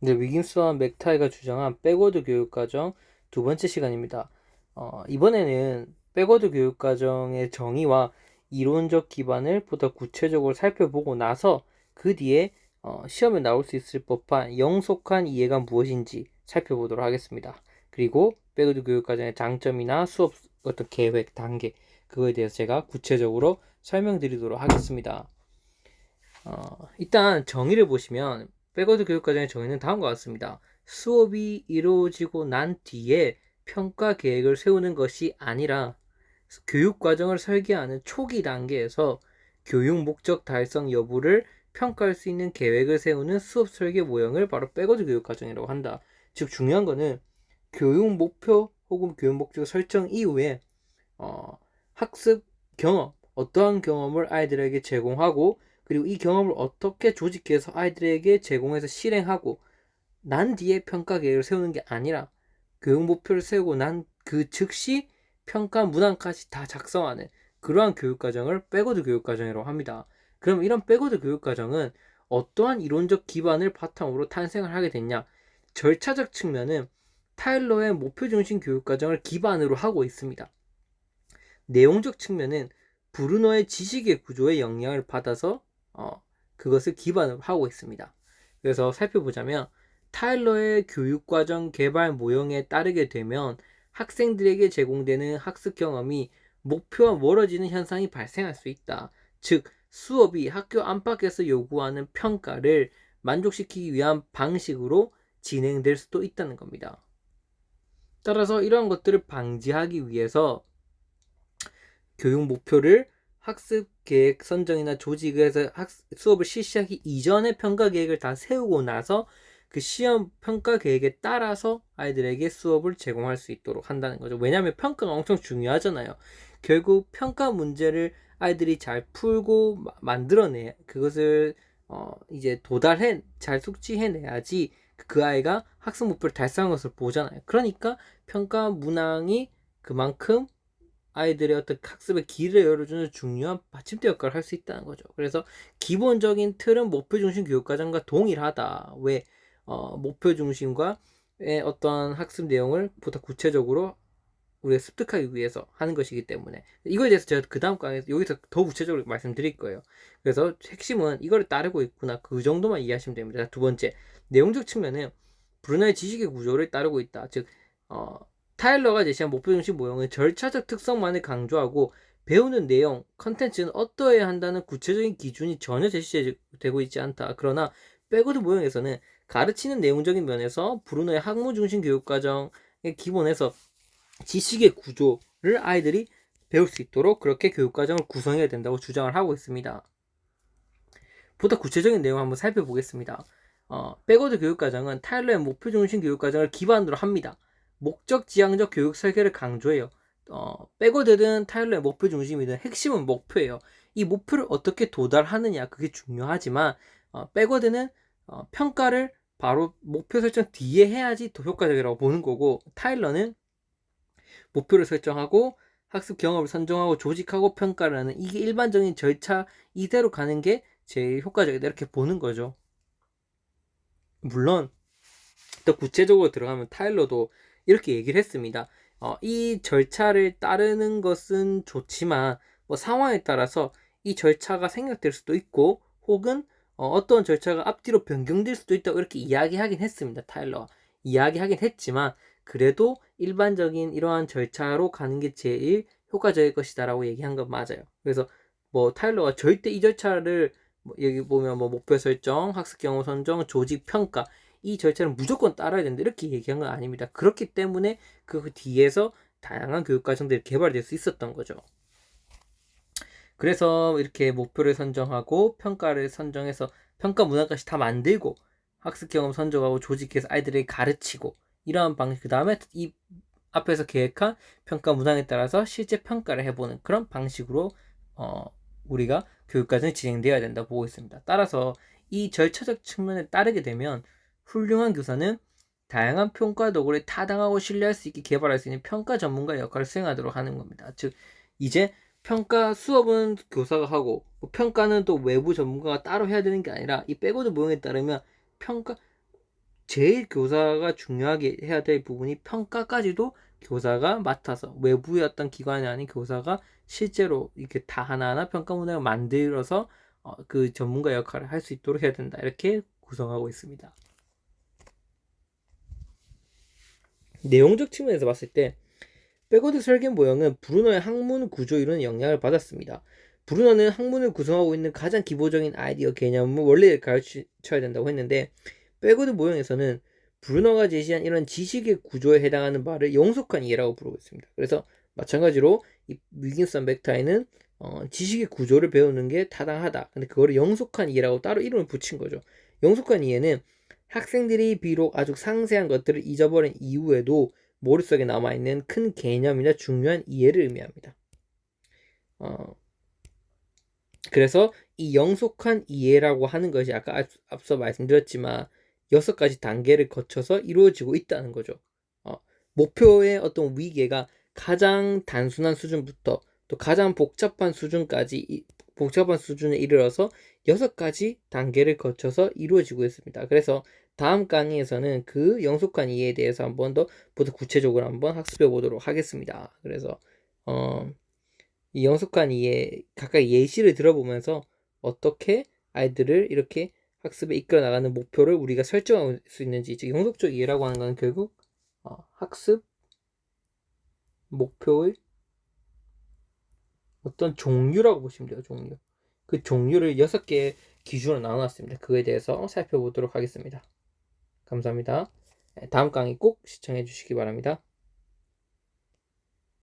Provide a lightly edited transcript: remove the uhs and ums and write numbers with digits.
네, 위김스와 맥타이가 주장한 백워드 교육과정 두 번째 시간입니다. 이번에는 백워드 교육과정의 정의와 이론적 기반을 보다 구체적으로 살펴보고 나서 그 뒤에 시험에 나올 수 있을 법한 영속한 이해가 무엇인지 살펴보도록 하겠습니다. 그리고 백워드 교육과정의 장점이나 수업 어떤 계획, 단계 그거에 대해서 제가 구체적으로 설명드리도록 하겠습니다. 일단 정의를 보시면 백워드 교육과정의 정의는 다음과 같습니다. 수업이 이루어지고 난 뒤에 평가 계획을 세우는 것이 아니라 교육과정을 설계하는 초기 단계에서 교육 목적 달성 여부를 평가할 수 있는 계획을 세우는 수업 설계 모형을 바로 백워드 교육과정이라고 한다. 즉 중요한 거는 교육 목표 혹은 교육 목적 설정 이후에 학습 경험, 어떠한 경험을 아이들에게 제공하고 그리고 이 경험을 어떻게 조직해서 아이들에게 제공해서 실행하고 난 뒤에 평가 계획을 세우는 게 아니라 교육 목표를 세우고 난 그 즉시 평가 문항까지 다 작성하는 그러한 교육 과정을 백워드 교육 과정이라고 합니다. 그럼 이런 백워드 교육 과정은 어떠한 이론적 기반을 바탕으로 탄생을 하게 됐냐? 절차적 측면은 타일러의 목표 중심 교육 과정을 기반으로 하고 있습니다. 내용적 측면은 브루너의 지식의 구조에 영향을 받아서 그것을 기반으로 하고 있습니다. 그래서 살펴보자면 타일러의 교육과정 개발 모형에 따르게 되면 학생들에게 제공되는 학습 경험이 목표와 멀어지는 현상이 발생할 수 있다. 즉 수업이 학교 안팎에서 요구하는 평가를 만족시키기 위한 방식으로 진행될 수도 있다는 겁니다. 따라서 이러한 것들을 방지하기 위해서 교육 목표를 학습 계획 선정이나 조직에서 수업을 실시하기 이전에 평가 계획을 다 세우고 나서 그 시험 평가 계획에 따라서 아이들에게 수업을 제공할 수 있도록 한다는 거죠. 왜냐하면 평가가 엄청 중요하잖아요. 결국 평가 문제를 아이들이 잘 풀고 만들어내 그것을 이제 도달해 잘 숙지해내야지 그 아이가 학습 목표를 달성한 것을 보잖아요. 그러니까 평가 문항이 그만큼 아이들의 어떤 학습의 길을 열어주는 중요한 받침대 역할을 할 수 있다는 거죠. 그래서 기본적인 틀은 목표 중심 교육 과정과 동일하다. 왜 목표 중심과 어떤 학습 내용을 보다 구체적으로 우리가 습득하기 위해서 하는 것이기 때문에 이거에 대해서 제가 그 다음 강에서 여기서 더 구체적으로 말씀드릴 거예요. 그래서 핵심은 이거를 따르고 있구나 그 정도만 이해하시면 됩니다. 두 번째 내용적 측면은 브루너의 지식의 구조를 따르고 있다. 즉 어, 타일러가 제시한 목표 중심 모형은 절차적 특성만을 강조하고 배우는 내용, 컨텐츠는 어떠해야 한다는 구체적인 기준이 전혀 제시되고 있지 않다. 그러나 백워드 모형에서는 가르치는 내용적인 면에서 브루너의 학무 중심 교육 과정의 기본에서 지식의 구조를 아이들이 배울 수 있도록 그렇게 교육 과정을 구성해야 된다고 주장을 하고 있습니다. 보다 구체적인 내용 한번 살펴보겠습니다. 백워드 교육과정은 타일러의 목표 중심 교육과정을 기반으로 합니다. 목적 지향적 교육 설계를 강조해요. 백워드든 타일러의 목표 중심이든 핵심은 목표예요. 이 목표를 어떻게 도달하느냐 그게 중요하지만 백워드는 평가를 바로 목표 설정 뒤에 해야지 더 효과적이라고 보는 거고 타일러는 목표를 설정하고 학습 경험을 선정하고 조직하고 평가를 하는 이게 일반적인 절차 이대로 가는 게 제일 효과적이다 이렇게 보는 거죠. 물론 더 구체적으로 들어가면 타일러도 이렇게 얘기를 했습니다. 이 절차를 따르는 것은 좋지만 뭐 상황에 따라서 이 절차가 생략될 수도 있고 혹은 어떤 절차가 앞뒤로 변경될 수도 있다고 이렇게 이야기하긴 했습니다. 타일러가 이야기하긴 했지만 그래도 일반적인 이러한 절차로 가는 게 제일 효과적일 것이다라고 얘기한 건 맞아요. 그래서 뭐 타일러가 절대 이 절차를 뭐 여기 보면 뭐 목표 설정, 학습 경험 선정, 조직 평가 이 절차를 무조건 따라야 된다 이렇게 얘기한 건 아닙니다. 그렇기 때문에 그 뒤에서 다양한 교육 과정들이 개발될 수 있었던 거죠. 그래서 이렇게 목표를 선정하고 평가를 선정해서 평가 문항까지 다 만들고 학습 경험 선정하고 조직해서 아이들에게 가르치고 이러한 방식 그 다음에 이 앞에서 계획한 평가 문항에 따라서 실제 평가를 해보는 그런 방식으로 우리가 교육 과정이 진행되어야 된다고 보고 있습니다. 따라서 이 절차적 측면에 따르게 되면 훌륭한 교사는 다양한 평가 도구를 타당하고 신뢰할 수 있게 개발할 수 있는 평가 전문가 역할을 수행하도록 하는 겁니다. 즉 이제 평가 수업은 교사가 하고 뭐 평가는 또 외부 전문가가 따로 해야 되는 게 아니라 이 백워드 모형에 따르면 평가 제일 교사가 중요하게 해야 될 부분이 평가까지도 교사가 맡아서 외부의 어떤 기관이 아닌 교사가 실제로 이렇게 다 하나하나 평가 문항을 만들어서 그 전문가 역할을 할 수 있도록 해야 된다. 이렇게 구성하고 있습니다. 내용적 측면에서 봤을 때 백워드 설계 모형은 브루너의 학문 구조 이론의 영향을 받았습니다. 브루너는 학문을 구성하고 있는 가장 기본적인 아이디어 개념을 원리를 가르쳐야 된다고 했는데 백워드 모형에서는 브루너가 제시한 이런 지식의 구조에 해당하는 말을 영속한 이해라고 부르고 있습니다. 그래서 마찬가지로 이 위긴스 맥타이는 지식의 구조를 배우는 게 타당하다. 근데 그거를 영속한 이해라고 따로 이름을 붙인 거죠. 영속한 이해는 학생들이 비록 아주 상세한 것들을 잊어버린 이후에도 머릿속에 남아있는 큰 개념이나 중요한 이해를 의미합니다. 그래서 이 영속한 이해라고 하는 것이 아까 앞서 말씀드렸지만 6가지 단계를 거쳐서 이루어지고 있다는 거죠. 목표의 어떤 위계가 가장 단순한 수준부터 또 가장 복잡한 수준까지 복잡한 수준에 이르러서 6가지 단계를 거쳐서 이루어지고 있습니다. 그래서 다음 강의에서는 그 영속한 이해에 대해서 한 번 더 구체적으로 한번 학습해 보도록 하겠습니다. 그래서 이 영속한 이해 각각 예시를 들어보면서 어떻게 아이들을 이렇게 학습에 이끌어 나가는 목표를 우리가 설정할 수 있는지, 즉 영속적 이해라고 하는 것은 결국 학습 목표의 어떤 종류라고 보시면 돼요. 종류. 그 종류를 6개의 기준으로 나눠놨습니다. 그에 대해서 살펴보도록 하겠습니다. 감사합니다. 다음 강의 꼭 시청해 주시기 바랍니다.